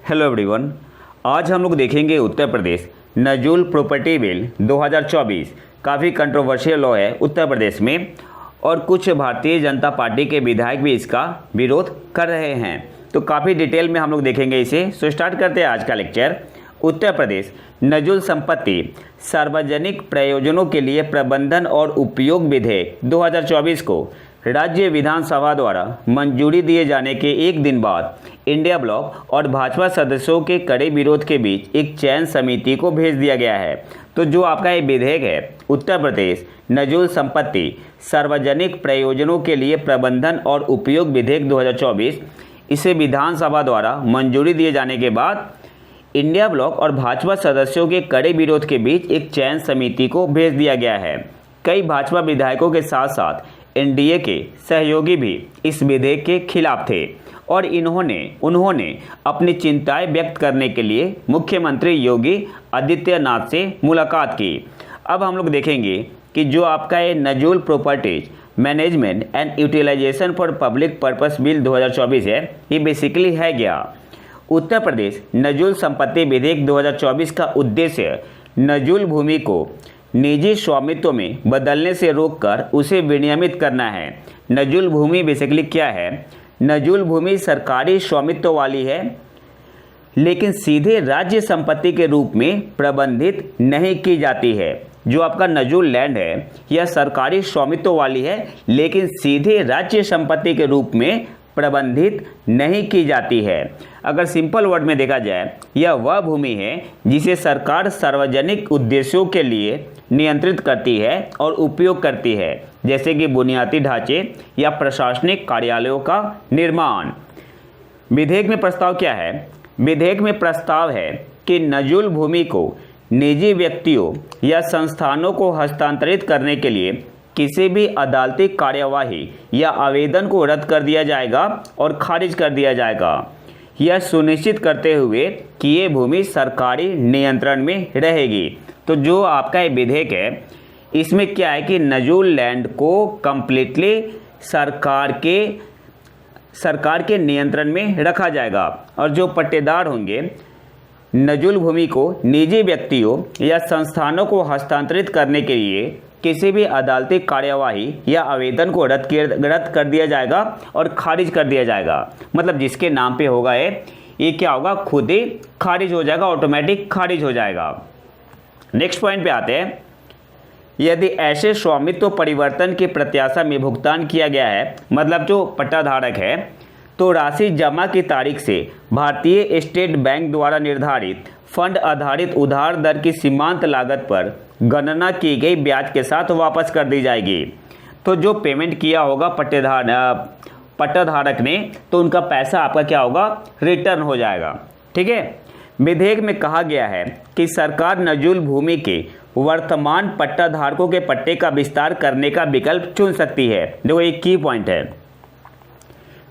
Hello everyone. आज हम लोग देखेंगे उत्तर प्रदेश नजूल प्रॉपर्टी बिल 2024। काफ़ी कंट्रोवर्शियल लॉ है उत्तर प्रदेश में और कुछ भारतीय जनता पार्टी के विधायक भी इसका विरोध कर रहे हैं। तो काफ़ी डिटेल में हम लोग देखेंगे इसे। सो स्टार्ट करते हैं आज का लेक्चर। उत्तर प्रदेश नजूल संपत्ति सार्वजनिक प्रयोजनों के लिए प्रबंधन और उपयोग विधेयक 2024 को राज्य विधानसभा द्वारा मंजूरी दिए जाने के एक दिन बाद इंडिया ब्लॉक और भाजपा सदस्यों के कड़े विरोध के बीच एक चयन समिति को भेज दिया गया है। तो जो आपका ये विधेयक है उत्तर प्रदेश नजूल संपत्ति सार्वजनिक प्रयोजनों के लिए प्रबंधन और उपयोग विधेयक 2024, इसे विधानसभा द्वारा मंजूरी दिए जाने के बाद इंडिया ब्लॉक और भाजपा सदस्यों के कड़े विरोध के बीच एक चयन समिति को भेज दिया गया है। कई भाजपा विधायकों के साथ साथ एनडीए के सहयोगी भी इस विधेयक के खिलाफ थे और उन्होंने अपनी चिंताएं व्यक्त करने के लिए मुख्यमंत्री योगी आदित्यनाथ से मुलाकात की। अब हम लोग देखेंगे कि जो आपका ये नजूल properties management and utilization for public purpose bill 2024 है, ये बेसिकली है क्या। उत्तर प्रदेश नजूल संपत्ति विधेयक 2024 का उद्देश्य नजूल भूमि को निजी स्वामित्व में बदलने से रोककर उसे विनियमित करना है। नजूल भूमि बेसिकली क्या है, नजूल भूमि सरकारी स्वामित्व वाली है लेकिन सीधे राज्य संपत्ति के रूप में प्रबंधित नहीं की जाती है। जो आपका नजूल लैंड है यह सरकारी स्वामित्व वाली है लेकिन सीधे राज्य संपत्ति के रूप में प्रबंधित नहीं की जाती है। अगर सिंपल वर्ड में देखा जाए, यह वह भूमि है जिसे सरकार सार्वजनिक उद्देश्यों के लिए नियंत्रित करती है और उपयोग करती है, जैसे कि बुनियादी ढांचे या प्रशासनिक कार्यालयों का निर्माण। विधेयक में प्रस्ताव क्या है? विधेयक में प्रस्ताव है कि नजूल भूमि को निजी व्यक्तियों या संस्थानों को हस्तांतरित करने के लिए किसी भी अदालती कार्यवाही या आवेदन को रद्द कर दिया जाएगा और खारिज कर दिया जाएगा, यह सुनिश्चित करते हुए कि ये भूमि सरकारी नियंत्रण में रहेगी। तो जो आपका ये विधेयक है इसमें क्या है कि नजूल लैंड को कंप्लीटली सरकार के नियंत्रण में रखा जाएगा और जो पट्टेदार होंगे नजूल भूमि को निजी व्यक्तियों या संस्थानों को हस्तांतरित करने के लिए किसी भी अदालती कार्यवाही या आवेदन को रद्द कर दिया जाएगा और खारिज कर दिया जाएगा। मतलब जिसके नाम पे होगा ये क्या होगा, खुद ही खारिज हो जाएगा, ऑटोमेटिक खारिज हो जाएगा। नेक्स्ट पॉइंट पे आते हैं। यदि ऐसे स्वामित्व परिवर्तन की प्रत्याशा में भुगतान किया गया है, मतलब जो पट्टाधारक है, तो राशि जमा की तारीख से भारतीय स्टेट बैंक द्वारा निर्धारित फंड आधारित उधार दर की सीमांत लागत पर गणना की गई ब्याज के साथ वापस कर दी जाएगी। तो जो पेमेंट किया होगा पट्टाधारक ने, तो उनका पैसा आपका क्या होगा, रिटर्न हो जाएगा। ठीक है। विधेयक में कहा गया है कि सरकार नजूल भूमि के वर्तमान पट्टाधारकों के पट्टे का विस्तार करने का विकल्प चुन सकती है। देखो एक की पॉइंट है।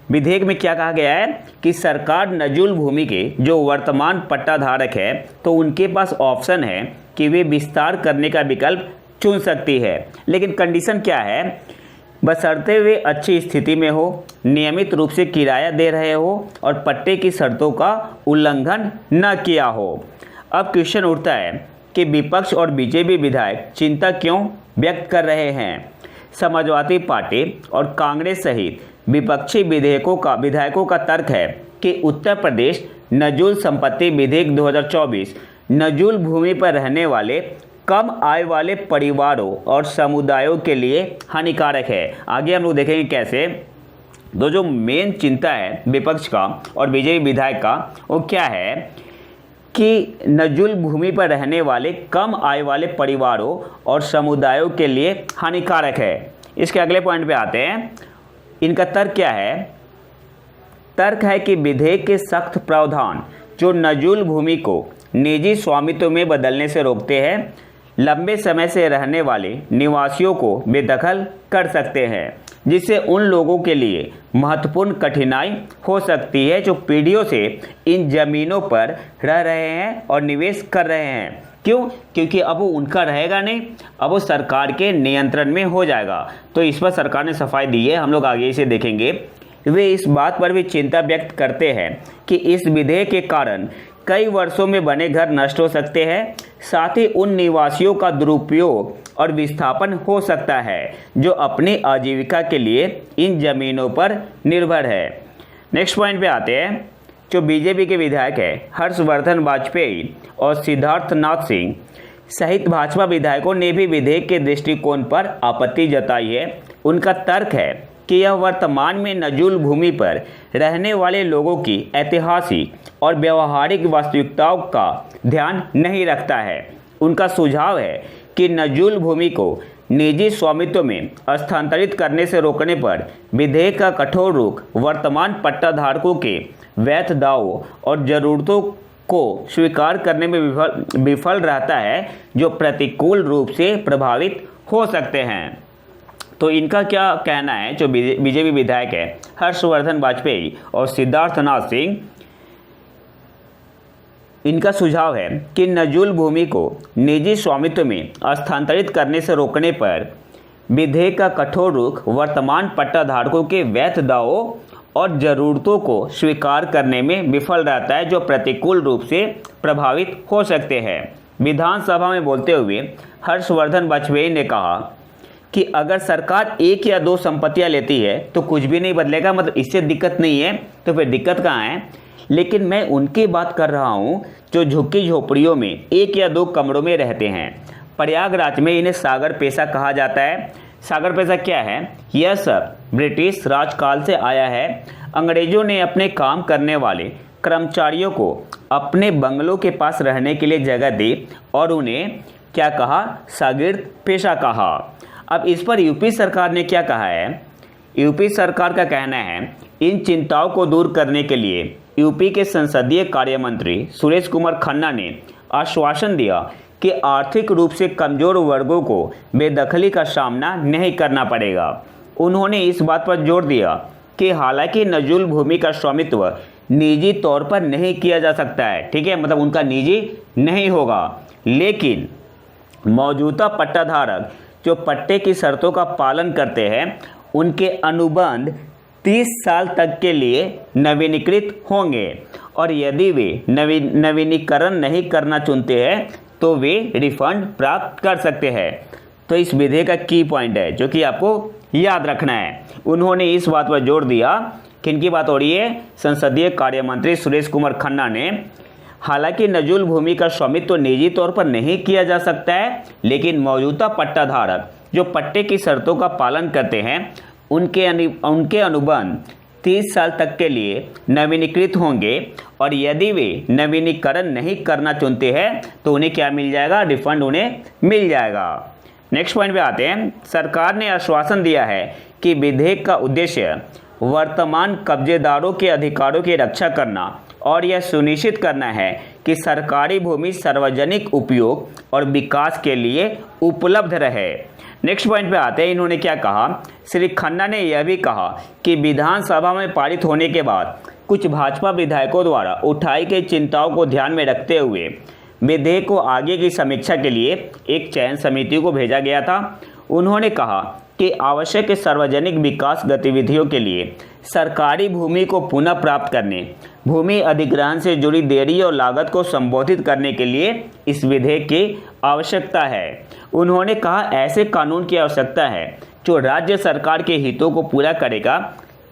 विधेयक में क्या कहा गया है कि सरकार नजूल भूमि के जो वर्तमान पट्टाधारक है तो उनके पास ऑप्शन है कि वे विस्तार करने का विकल्प चुन सकती है, लेकिन कंडीशन क्या है, बशर्ते वे अच्छी स्थिति में हो, नियमित रूप से किराया दे रहे हो और पट्टे की शर्तों का उल्लंघन न किया हो। अब क्वेश्चन उठता है कि विपक्ष और बीजेपी विधायक चिंता क्यों व्यक्त कर रहे हैं। समाजवादी पार्टी और कांग्रेस सहित विपक्षी विधायकों का तर्क है कि उत्तर प्रदेश नजूल संपत्ति विधेयक 2024 नजूल भूमि पर रहने वाले कम आय वाले परिवारों और समुदायों के लिए हानिकारक है। आगे हम लोग देखेंगे कैसे। जो मेन चिंता है विपक्ष का और बीजेपी विधायक का, वो क्या है कि नजूल भूमि पर रहने वाले कम आय वाले परिवारों और समुदायों के लिए हानिकारक है। इसके अगले पॉइंट पे आते हैं। इनका तर्क क्या है? तर्क है कि विधेयक के सख्त प्रावधान जो नजूल भूमि को निजी स्वामित्व में बदलने से रोकते हैं, लंबे समय से रहने वाले निवासियों को बेदखल कर सकते हैं, जिससे उन लोगों के लिए महत्वपूर्ण कठिनाई हो सकती है जो पीढ़ियों से इन जमीनों पर रह रहे हैं और निवेश कर रहे हैं। क्यों? क्योंकि अब वो उनका रहेगा नहीं, अब वो सरकार के नियंत्रण में हो जाएगा। तो इस पर सरकार ने सफाई दी है, हम लोग आगे इसे देखेंगे। वे इस बात पर भी चिंता व्यक्त करते हैं कि इस विधेयक के कारण कई वर्षों में बने घर नष्ट हो सकते हैं, साथ ही उन निवासियों का दुरुपयोग और विस्थापन हो सकता है जो अपनी आजीविका के लिए इन जमीनों पर निर्भर है। नेक्स्ट पॉइंट पे आते हैं। जो बीजेपी के विधायक है हर्षवर्धन वाजपेयी और सिद्धार्थनाथ सिंह सहित भाजपा विधायकों ने भी विधेयक के दृष्टिकोण पर आपत्ति जताई है। उनका तर्क है कि यह वर्तमान में नजूल भूमि पर रहने वाले लोगों की ऐतिहासिक और व्यवहारिक वास्तविकताओं का ध्यान नहीं रखता है। उनका सुझाव है कि नजूल भूमि को निजी स्वामित्व में स्थानांतरित करने से रोकने पर विधेयक का कठोर रुख वर्तमान पट्टाधारकों के वैध दावों और जरूरतों को स्वीकार करने में विफल रहता है, जो प्रतिकूल रूप से प्रभावित हो सकते हैं। तो इनका क्या कहना है, जो बीजेपी विधायक है हर्षवर्धन वाजपेयी और सिद्धार्थनाथ सिंह, इनका सुझाव है कि नजूल भूमि को निजी स्वामित्व में स्थानांतरित करने से रोकने पर विधेयक का कठोर रुख वर्तमान पट्टाधारकों के वैध दावों और ज़रूरतों को स्वीकार करने में विफल रहता है, जो प्रतिकूल रूप से प्रभावित हो सकते हैं। विधानसभा में बोलते हुए हर्षवर्धन वाजपेयी ने कहा कि अगर सरकार एक या दो संपत्तियां लेती है तो कुछ भी नहीं बदलेगा, मतलब इससे दिक्कत नहीं है, तो फिर दिक्कत कहाँ है। लेकिन मैं उनकी बात कर रहा हूँ जो झुग्गी झोपड़ियों में एक या दो कमरों में रहते हैं। प्रयागराज में इन्हें सागर पेशा कहा जाता है। सागर पेशा क्या है? यह सब ब्रिटिश राजकाल से आया है। अंग्रेजों ने अपने काम करने वाले कर्मचारियों को अपने बंगलों के पास रहने के लिए जगह दी और उन्हें क्या कहा? शागिर्द पेशा कहा। अब इस पर यूपी सरकार ने क्या कहा है? यूपी सरकार का कहना है इन चिंताओं को दूर करने के लिए यूपी के संसदीय कार्य मंत्री सुरेश कुमार खन्ना ने आश्वासन दिया कि आर्थिक रूप से कमजोर वर्गों को बेदखली का सामना नहीं करना पड़ेगा। उन्होंने इस बात पर जोर दिया कि हालांकि नजूल भूमि का स्वामित्व निजी तौर पर नहीं किया जा सकता है, ठीक है, मतलब उनका निजी नहीं होगा, लेकिन मौजूदा पट्टाधारक जो पट्टे की शर्तों का पालन करते हैं उनके अनुबंध 30 साल तक के लिए नवीनीकृत होंगे और यदि वे नवीनीकरण नहीं करना चुनते हैं तो वे रिफंड प्राप्त कर सकते हैं। तो इस विधेयक का की पॉइंट है जो कि आपको याद रखना है। उन्होंने इस बात पर जोर दिया, किनकी बात हो रही है? संसदीय कार्य मंत्री सुरेश कुमार खन्ना ने। हालांकि नजूल भूमि का स्वामित्व निजी तौर पर नहीं किया जा सकता है, लेकिन मौजूदा पट्टाधारक जो पट्टे की शर्तों का पालन करते हैं उनके अनुबंध 30 साल तक के लिए नवीनीकृत होंगे और यदि वे नवीनीकरण नहीं करना चुनते हैं तो उन्हें क्या मिल जाएगा? रिफंड उन्हें मिल जाएगा। नेक्स्ट पॉइंट पे आते हैं। सरकार ने आश्वासन दिया है कि विधेयक का उद्देश्य वर्तमान कब्जेदारों के अधिकारों की रक्षा करना और यह सुनिश्चित करना है कि सरकारी भूमि सार्वजनिक उपयोग और विकास के लिए उपलब्ध रहे। नेक्स्ट पॉइंट पे आते हैं। इन्होंने क्या कहा? श्री खन्ना ने यह भी कहा कि विधानसभा में पारित होने के बाद कुछ भाजपा विधायकों द्वारा उठाई गई चिंताओं को ध्यान में रखते हुए विधेयक को आगे की समीक्षा के लिए एक चयन समिति को भेजा गया था। उन्होंने कहा कि आवश्यक सार्वजनिक विकास गतिविधियों के लिए सरकारी भूमि को पुनः प्राप्त करने, भूमि अधिग्रहण से जुड़ी देरी और लागत को संबोधित करने के लिए इस विधेयक की आवश्यकता है। उन्होंने कहा ऐसे कानून की आवश्यकता है जो राज्य सरकार के हितों को पूरा करेगा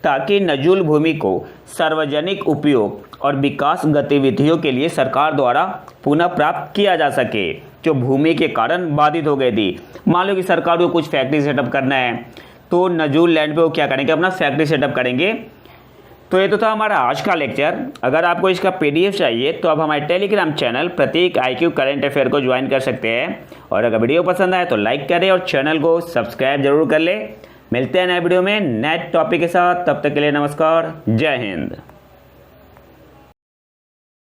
ताकि नजूल भूमि को सार्वजनिक उपयोग और विकास गतिविधियों के लिए सरकार द्वारा पुनः प्राप्त किया जा सके, जो भूमि के कारण बाधित हो गई थी। मान लो कि सरकार को कुछ फैक्ट्री सेटअप करना है तो नजूल लैंड पे वो क्या करेंगे? अपना फैक्ट्री सेटअप करेंगे। तो ये तो था हमारा आज का लेक्चर। अगर आपको इसका PDF चाहिए तो आप हमारे टेलीग्राम चैनल प्रतीक IQ करंट अफेयर को ज्वाइन कर सकते हैं। और अगर वीडियो पसंद आए तो लाइक करें और चैनल को सब्सक्राइब जरूर कर ले। मिलते हैं नए वीडियो में नए टॉपिक के साथ। तब तक के लिए नमस्कार, जय हिंद।